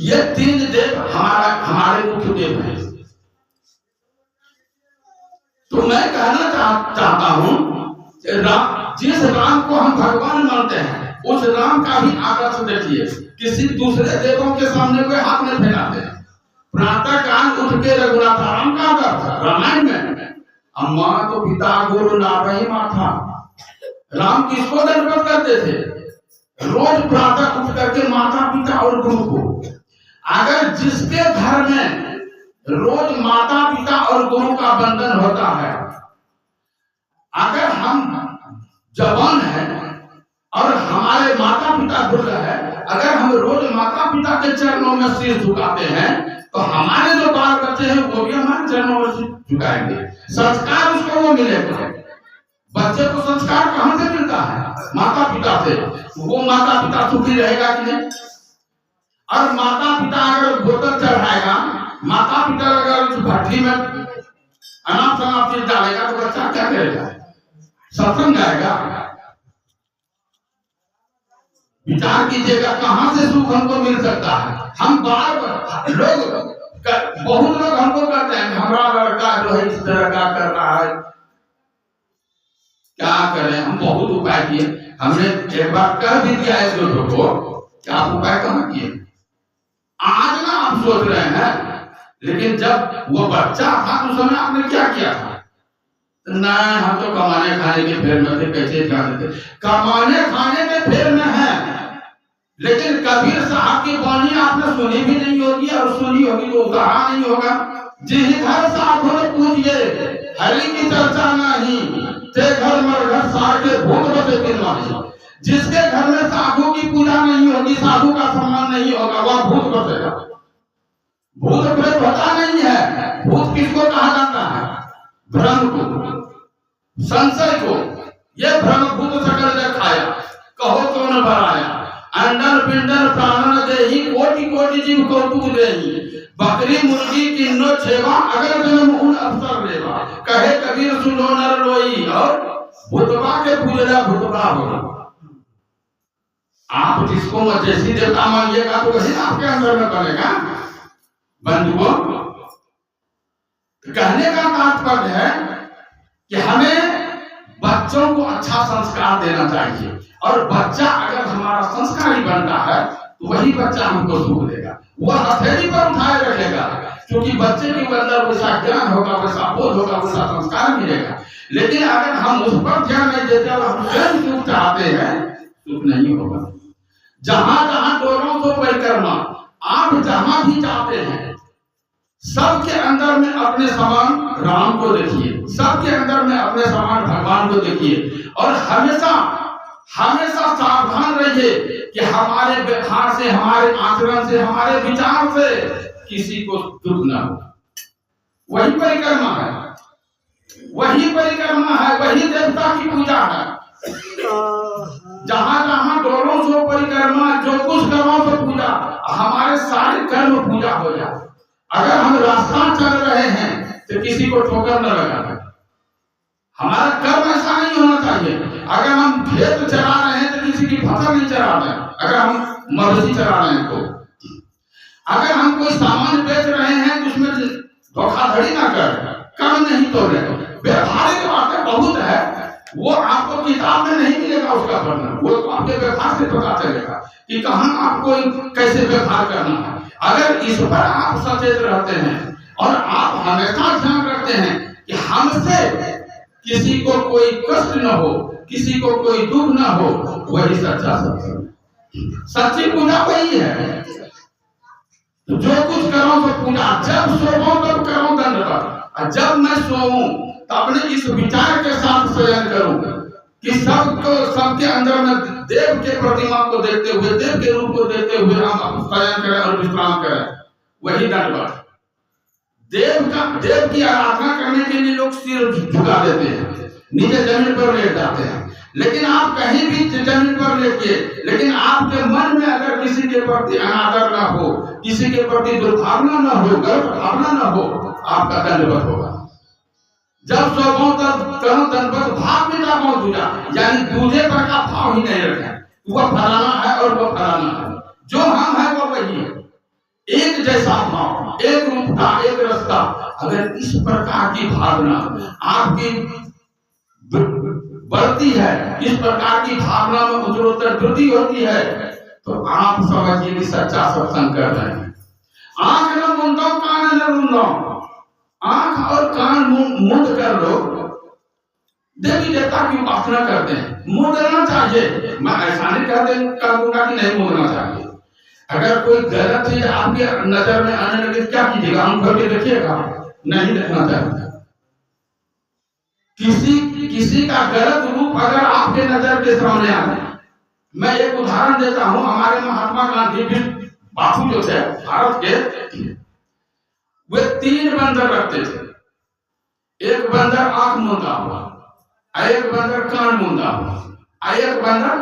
ये तीन देव हमारे मुख्य देव हैं। तो मैं कहना चाहता हूं जिस राम को हम भगवान मानते हैं उस राम का भी आदर्श देखिए। किसी दूसरे देवों के सामने कोई हाथ नहीं फैलाते। प्रातः काल उठ के रघुनाथ राम का आदर्श रामायण में अम्मा तो पिता गुरु नारही माथा। राम किसको दंडवत करते थे? रोज प्रातः उठ करके माता पिता और गुरु को। अगर जिसके घर में रोज माता पिता और गुरु का बंधन होता है, अगर हम जवान हैं और हमारे माता पिता बुजुर्ग है, अगर हम रोज माता पिता के चरणों में सिर झुकाते हैं तो हमारे जो बाल बच्चे हैं वो भी हमारे चरणों में सिर झुकाएंगे। संस्कार उसको वो मिलेगा। बच्चे को संस्कार कहां से मिलता है? माता पिता से। वो माता पिता सुखी रहेगा कि नहीं? और माता पिता अगर बोतल चढ़ाएगा, माता पिता अगर भट्टी में अनाप शनाप चीज डालेगा तो बच्चा क्या करेगा? सत्संग गाएगा। विचार कीजिएगा कहां से सुख हमको मिल सकता है। हम बार लोग बहुत लोग हमको कहते हैं हमारा लड़का जो है इस तरह का कर रहा है, क्या करें? हम बहुत उपाय किए। हमने एक बार कह भी दिया है लोगों को कि आप उपाय कहाँ किए। आज ना आप सोच रहे हैं, लेकिन जब वो बच्चा था उस समय आपने क्या किया था? ना हम तो कमाने खाने के फेर में थे। कैसे जाते थे? कमाने खाने के फेर में है, लेकिन कबीर साहब की वाणी आपने सुनी भी नहीं होगी, और सुनी होगी तो कहा नहीं होगा। जिस घर साधु पूजिए हरि की चर्चा नहीं, ते घर मर घर सार के भूत बचे किरवानी। जिसके घर में साधु की पूजा नहीं होगी, साधु का सम्मान नहीं होगा, वह भूत बचेगा। भूत प्रेत होता नहीं है। भूत किसको कहा जाता है? भ्रम को, संशय को। ये भ्रम भूत सकल खाया, कहो तो न भराया। अंडर पिंडर प्राणन देही, कोटि कोटि जीव कौतुक देही। बकरी मुर्गी किन्नो छेवा, अगर जन्म उन अवसर लेवा। कहे कबीर सुनो नर लोई, और भूतबा के पूजला भूतबा होगा। आप जिसको जैसी देवता मानिएगा तो वही आपके अंदर में बनेगा। बंधुओं, कहने का तात्पर्य है कि हमें बच्चों को अच्छा संस्कार देना चाहिए, और बच्चा अगर हमारा संस्कारी बनता है तो वही बच्चा हमको सुख देगा। वह हथेली पर उठाए रखेगा, क्योंकि बच्चे के अंदर वैसा ज्ञान होगा, वैसा बोध होगा, वैसा संस्कार मिलेगा। लेकिन अगर हम उस पर ध्यान नहीं देते और हम स्वयं सुख चाहते हैं, सुख नहीं होगा। जहां जहां दोनों को परिक्रमा, आप जहां भी जाते हैं सबके अंदर में अपने समान राम को देखिए, सबके अंदर में अपने समान भगवान को देखिए, और हमेशा हमेशा सावधान रहिए कि हमारे व्यवहार से, हमारे आचरण से, हमारे विचार से किसी को दुख न हो। वही परिक्रमा है, वही परिक्रमा है, वही देवता की पूजा है। जहां जहां दोनों सो परिक्रमा, जो कुछ करो सो पूजा, हमारे सारे कर्म पूजा हो जाए। अगर हम रास्ता चल रहे हैं तो किसी को ठोकर न लगाना। हमारा कर्म ऐसा नहीं होना चाहिए। अगर हम खेत चरा रहे हैं तो किसी की फसल नहीं चरा रहे हैं। अगर हम मवेशी चरा रहे हैं तो, अगर हम कोई सामान बेच रहे हैं तो उसमें धोखाधड़ी ना करें, कर्म नहीं तोड़े। व्यवहारिक बातें बहुत है, वो आपको किताब में नहीं मिलेगा उसका वर्णन, वो तो आपके व्यवहार से पता चलेगा कि कहाँ आपको कैसे व्यवहार करना है। अगर इस पर आप सचेत रहते हैं और आप हमेशा ध्यान रखते हैं कि हमसे किसी को कोई कष्ट न हो, किसी को कोई दुख न हो, वही सच्चा सत्संग। सच्ची पूजा वही है। तो जो कुछ करो तो पूजा, जब सोओ तब करो दंडवत, और जब मैं सोऊं तो अपने इस विचार के साथ शयन करूं कि सबको, सबके अंदर में देव के प्रतिमा को देखते हुए, देव के रूप को देखते हुए हम शयन करें और विश्राम करें। वही दंडवत। देव की आराधना करने के लिए लोग सिर झुका देते हैं, नीचे जमीन पर लेट जाते हैं। लेकिन आप कहीं भी जमीन पर लेटिए, लेकिन आपके मन में अगर किसी के प्रति अनादर ना हो, किसी के प्रति दुर्भावना ना हो, गर्व भावना ना हो, आपका दंडवत होगा। जब सोओ तब करो दंडवत, भाव मिटा मौत दूजा, यानी दूजे पर का भाव ही नहीं रखें। वह फलाना है और वह फलाना है, जो हम है वो वही है। एक जैसा भाव, एक रूपता, एक रास्ता। अगर इस प्रकार की भावना आपकी बढ़ती है, इस प्रकार की भावना में उत्तरोत्तर वृद्धि होती है, तो आप समझिए कि सच्चा सत्संग कर रहे हैं। आंख न मूंदो, कान न मूंदो, आंख और कान मूंद कर लो। देवी देवता की उपासना करते हैं, मूंदना चाहिए। मैं ऐसा नहीं कर दूंगा कि नहीं मूंदना चाहिए। अगर कोई गलत चीज आपके नजर में आने लगे क्या कीजिएगा? हम खोल के देखिएगा? नहीं देखना चाहिए। किसी का गलत रूप अगर आपके नजर के सामने आ जाए, मैं एक उदाहरण देता हूं। हमारे महात्मा गांधी भी बापू जो थे भारत के, वे 3 बंदर रखते थे। एक बंदर आंख मूंदा हुआ, एक बंदर कान मूंदा हुआ, एक बंदर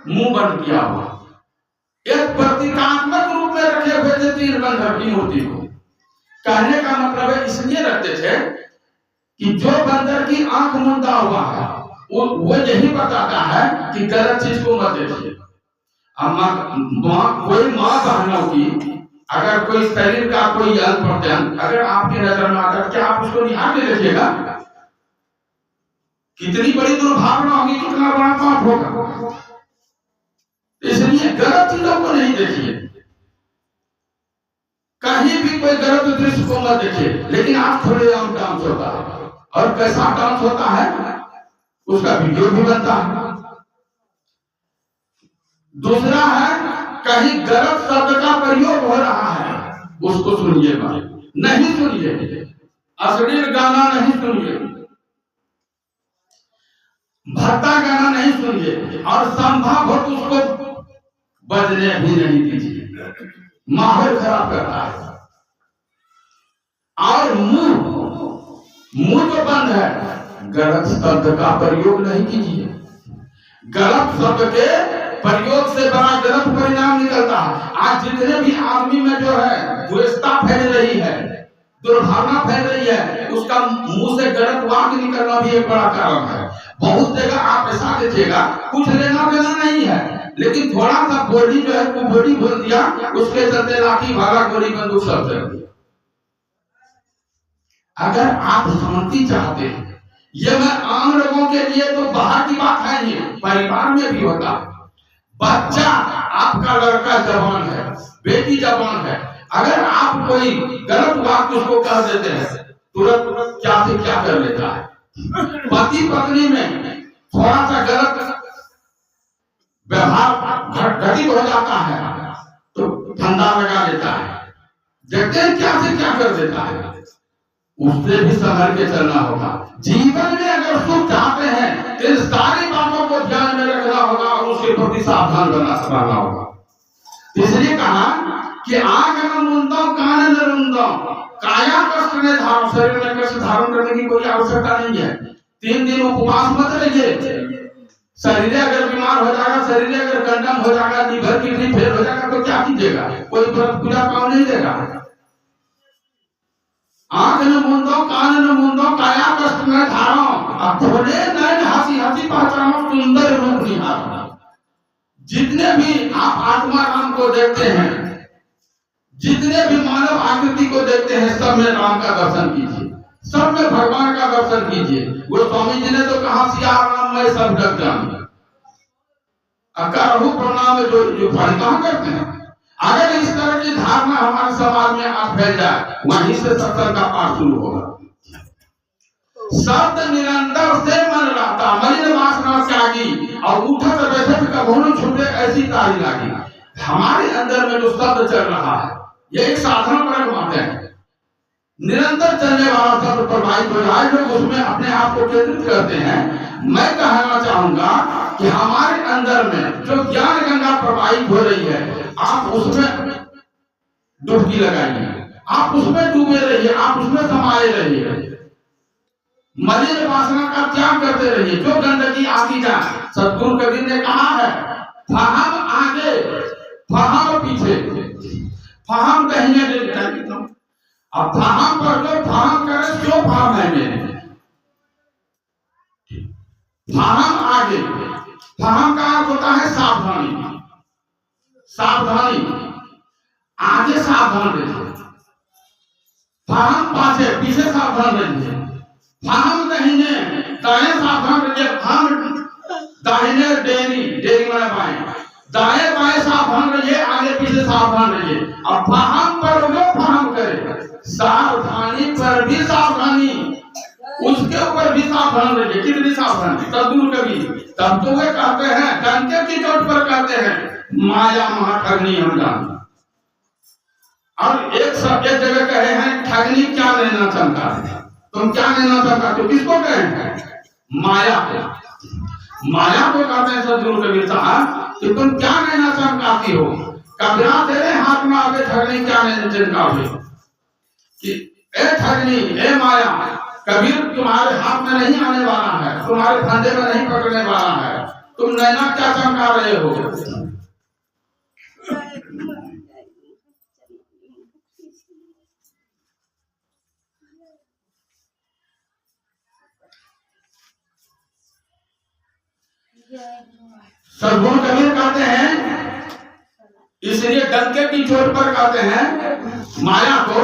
मुंह बंद किया हुआ। एक प्रतीकात्मक रूप में रखे हुए थे 3 बंदर की मूर्ति को। कहने का मतलब है इसलिए रखते थे कि जो बंदर की आंख मूंदा हुआ है वो यही बताता है कि गलत चीज को मत देखिए। कोई माँ बहनों की अगर कोई शरीर का कोई अंग प्रत्यंग अगर आपकी नजर में आता है, क्या आप उसको निहार के देखिएगा? कितनी बड़ी दुर्भावना होगी, कितना बड़ा पाप होगा। इसलिए गलत चीजों को नहीं देखिए, कहीं भी कोई गलत दृश्य को मत देखिए। लेकिन आप खुलेआम डांस होता है, और कैसा डांस होता है उसका वीडियो भी बनता है। दूसरा है कहीं गलत शब्द का प्रयोग हो रहा है, उसको सुनिए नहीं सुनिए, अश्लील गाना नहीं सुनिए, भद्दा गाना नहीं सुनिए, और संभव हो तो उसको बजने भी नहीं दीजिए, माहौल खराब करता है। और मुंह जो बंद है, गलत शब्द का प्रयोग नहीं कीजिए। गलत शब्द के प्रयोग से बड़ा गलत परिणाम निकलता है। आज जितने भी आदमी में जो है द्वेषता फैल रही है, दुर्भावना फैल रही है, उसका मुंह से गलत वाक्य निकलना भी एक बड़ा कारण है। बहुत जगह आप ऐसा देखिएगा, कुछ लेना देना नहीं है, लेकिन थोड़ा सा बोली जो है वो बोली बोल दिया, उसके चलते लाठी भाला गोली बंदूक सब चल दिया। अगर आप शांति चाहते हैं, ये मैं आम लोगों के लिए तो बाहर की बात है, ये परिवार में भी होता है। बच्चा आपका लड़का जवान है, बेटी जवान है, अगर आप कोई गलत बात उसको कह देते हैं, तुरंत क्या से क्या कर लेता है। पति पत्नी में थोड़ा सा गलत व्यवहार घटित हो जाता है तो ठंडा लगा देता है, देखते हैं क्या से क्या कर देता है। उससे भी संभल के चलना होगा। जीवन में अगर सुख चाहते हैं तो इन सारी बातों को ध्यान में रखना होगा और उसके प्रति सावधान रहना होगा। इसलिए कहा कि आंख न मूंदो, कान न रूंदो, काया कष्ट ने धारण, शरीर में कष्ट धारण करने की कोई आवश्यकता नहीं है। 3 दिन उपवास मत रहिए। शरीर अगर बीमार हो जाएगा, शरीर अगर कंडम हो जाएगा, लीवर किडनी फेल हो जाएगा तो क्या कीजिएगा? कोई पूजा काम नहीं देगा। आंख न मूंदो, कान न मूंदो, काया कष्ट न धारो, खोले नैन हंसी हंसी पहचानो, सुंदर रूप निहारो। जितने भी आप आत्मा राम को देखते हैं, जितने भी मानव आकृति को देखते हैं, सब में राम का दर्शन कीजिए, सब में भगवान का दर्शन कीजिए। गोस्वामी जी ने तो कहा सिया राम मैं सब जग जानू, अकारहु प्रणाम जो फल कहां करते हैं। अगर इस तरह की धारणा हमारे समाज में आज फैल जाए, वहीं से सत्संग का पाठ शुरू होगा। शब्द निरंतर से मन रहता, मलिन वासना त्यागी, और उठत बैठत कभू छूटे ऐसी तारी लागी। हमारे अंदर में जो शब्द चल रहा है, ये एक साधना परक बात है। निरंतर चलने वाला शब्द प्रवाहित हो रहा है, लोग उसमें अपने आप को केंद्रित करते हैं। मैं कहना चाहूंगा कि हमारे अंदर में जो ज्ञान गंगा प्रवाहित हो रही है, आप उसमें डुबकी लगाइए, आप उसमें डूबे रहिए, आप उसमें समाये रहिए। मलिन वासना का त्याग करते रहिए। जो गंदगी आती जाए, सद्गुरु कबीर ने कहा है, फहम आगे फहम पीछे, फहम कहीं नहीं, अब फहम पर जो फहम करे क्यों फहम है मेरे, फहम आगे, फहम का अर्थ होता है सावधानी, सावधानी। आगे सावधान रहिए, फाहम पाछे पीछे सावधान रहिए, फाहम दाहिने दाएं सावधान रहिए, फाहम दाहिने डेरी डेरी में बाएं, दाएं बाएं सावधान रहिए, आगे पीछे सावधान रहिए। अब फाहम पर जो फाहम करे, सावधानी पर भी सावधानी, उसके ऊपर भी सावधान रहिए। कितनी सावधानी, तदुर कभी तब तो वे कहते हैं, डंके की चोट पर कहते हैं माया महाठगनी हम जान। और एक शब्द एक जगह कहे हैं, ठगनी क्या लेना चाहता है, तुम क्या लेना चाहता, तो किसको कहे हैं? माया को। माया को कहते हैं सदगुरु कबीर साहब कि तुम क्या लेना चाहती हो। कबीरा तेरे हाथ में आगे ठगनी क्या लेना चाहते हो कि ए ठगनी ए माया, कबीर तुम्हारे हाथ में नहीं आने वाला है, तुम्हारे फंदे में नहीं पकड़ने वाला है, तुम नैना क्या चमका रहे हो। सदगुरु कबीर कहते हैं, इसलिए डंके की चोट पर कहते हैं माया को